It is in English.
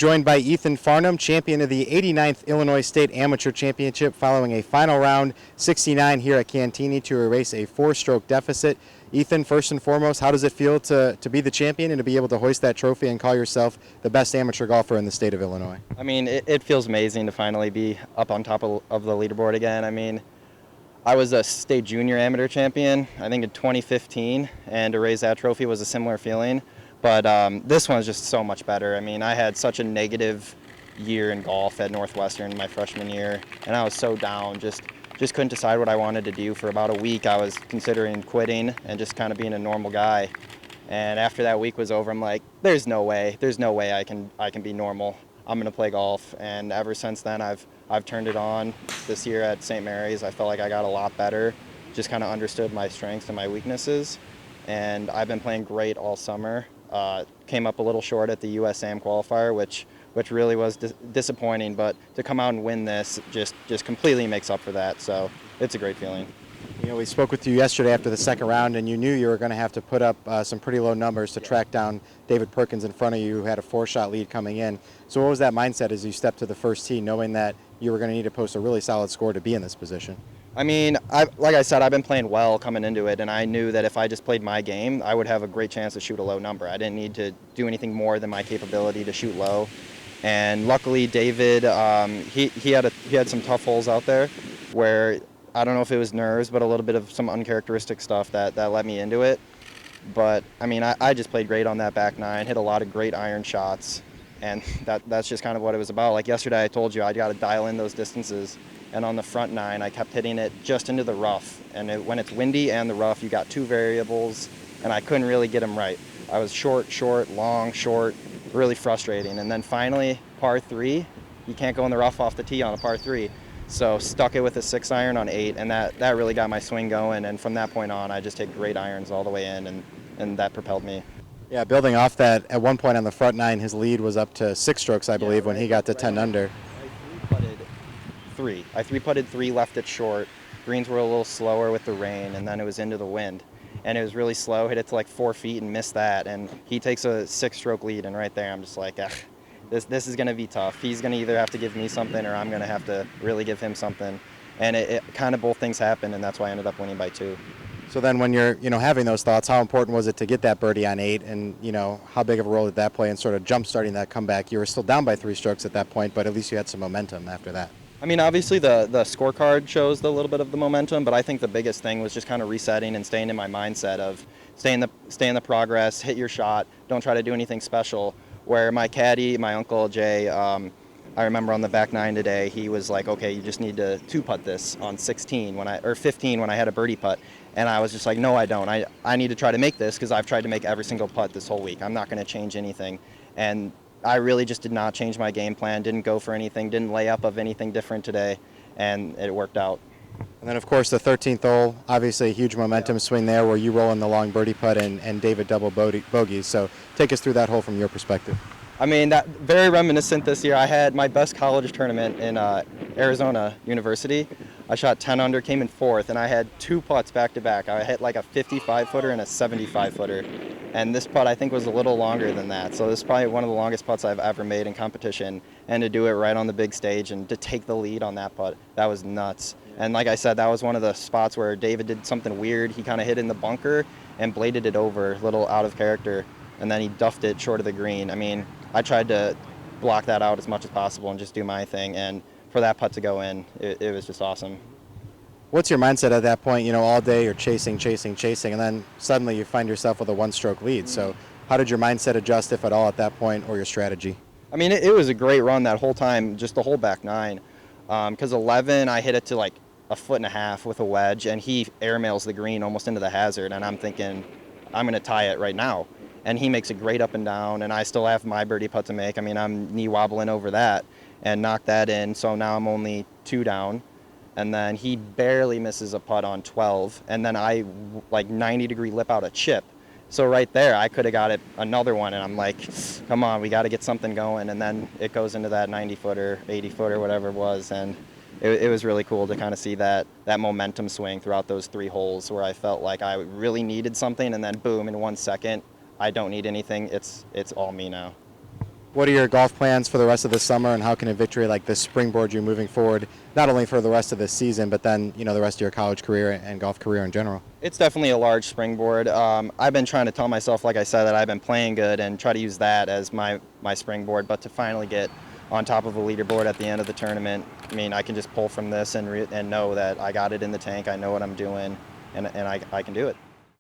joined by Ethan Farnam, champion of the 89th Illinois State Amateur Championship, following a final round 69 here at Cantigny to erase a 4-stroke deficit. Ethan, first and foremost, how does it feel to be the champion and to be able to hoist that trophy and call yourself the best amateur golfer in the state of Illinois? I mean, it feels amazing to finally be up on top of the leaderboard again. I mean, I was a state junior amateur champion, I think in 2015, and to raise that trophy was a similar feeling. But this one's just so much better. I mean, I had such a negative year in golf at Northwestern my freshman year, and I was so down, just couldn't decide what I wanted to do. For about a week, I was considering quitting and just kind of being a normal guy. And after that week was over, I'm like, there's no way I can be normal. I'm gonna play golf. And ever since then, I've turned it on. This year at St. Mary's, I felt like I got a lot better, just kind of understood my strengths and my weaknesses. And I've been playing great all summer. Came up a little short at the USAM qualifier, which really was disappointing, but to come out and win this just completely makes up for that, so it's a great feeling. You know, we spoke with you yesterday after the second round, and you knew you were going to have to put up some pretty low numbers to track down David Perkins in front of you, who had a 4-shot lead coming in. So what was that mindset as you stepped to the first tee, knowing that you were going to need to post a really solid score to be in this position? I mean, like I said, I've been playing well coming into it, and I knew that if I just played my game, I would have a great chance to shoot a low number. I didn't need to do anything more than my capability to shoot low. And luckily, David, he had some tough holes out there where I don't know if it was nerves, but a little bit of some uncharacteristic stuff that let me into it. But I mean, I just played great on that back nine, hit a lot of great iron shots, and that's just kind of what it was about. Like yesterday, I told you I got to dial in those distances. And on the front nine, I kept hitting it just into the rough. And when it's windy and the rough, you got two variables, and I couldn't really get them right. I was short, long, short, really frustrating. And then finally, par 3, you can't go in the rough off the tee on a par 3. So stuck it with a 6-iron on 8, and that really got my swing going. And from that point on, I just hit great irons all the way in, and that propelled me. Yeah, building off that, at one point on the front nine, his lead was up to 6 strokes, I believe, when he got to 10 under. I three-putted 3, left it short. Greens were a little slower with the rain, and then it was into the wind. And it was really slow, hit it to like 4 feet and missed that. And he takes a 6-stroke lead, and right there I'm just like, this is going to be tough. He's going to either have to give me something or I'm going to have to really give him something. And it kind of both things happened, and that's why I ended up winning by 2. So then when you're, having those thoughts, how important was it to get that birdie on 8? And, how big of a role did that play in sort of jump-starting that comeback? You were still down by 3 strokes at that point, but at least you had some momentum after that. I mean, obviously the scorecard shows a little bit of the momentum, but I think the biggest thing was just kind of resetting and staying in my mindset of stay in the progress, hit your shot, don't try to do anything special. Where my caddy, my uncle Jay, I remember on the back nine today, he was like, okay, you just need to 2-putt this on 16 or 15 when I had a birdie putt. And I was just like, no, I don't. I need to try to make this because I've tried to make every single putt this whole week. I'm not going to change anything. And I really just did not change my game plan, didn't go for anything, didn't lay up of anything different today, and it worked out. And then, of course, the 13th hole, obviously a huge momentum swing there where you roll in the long birdie putt and David double bogeys. So take us through that hole from your perspective. I mean, that very reminiscent this year. I had my best college tournament in Arizona University. I shot 10 under, came in 4th, and I had 2 putts back-to-back. I hit like a 55-footer and a 75-footer. And this putt, I think, was a little longer than that. So this is probably one of the longest putts I've ever made in competition. And to do it right on the big stage and to take the lead on that putt, that was nuts. And like I said, that was one of the spots where David did something weird. He kind of hit in the bunker and bladed it over, a little out of character. And then he duffed it short of the green. I mean, I tried to block that out as much as possible and just do my thing. And for that putt to go in, it was just awesome. What's your mindset at that point? All day you're chasing, and then suddenly you find yourself with a 1-stroke lead. So how did your mindset adjust, if at all, at that point, or your strategy? I mean, it was a great run that whole time, just the whole back nine. Because 11, I hit it to like 1.5 feet with a wedge, and he airmails the green almost into the hazard, and I'm thinking, I'm going to tie it right now. And he makes a great up and down, and I still have my birdie putt to make. I mean, I'm knee wobbling over that and knocked that in, so now I'm only 2 down. And then he barely misses a putt on 12, and then I like 90-degree lip out a chip. So right there, I could have got it another one, and I'm like, come on, we got to get something going. And then it goes into that 90-footer, 80-footer, whatever it was, and it was really cool to kind of see that momentum swing throughout those 3 holes where I felt like I really needed something, and then boom, in 1 second, I don't need anything. It's all me now. What are your golf plans for the rest of the summer, and how can a victory like this springboard you moving forward, not only for the rest of the season, but then the rest of your college career and golf career in general? It's definitely a large springboard. I've been trying to tell myself, like I said, that I've been playing good and try to use that as my springboard. But to finally get on top of a leaderboard at the end of the tournament, I mean, I can just pull from this and know that I got it in the tank. I know what I'm doing, and I can do it.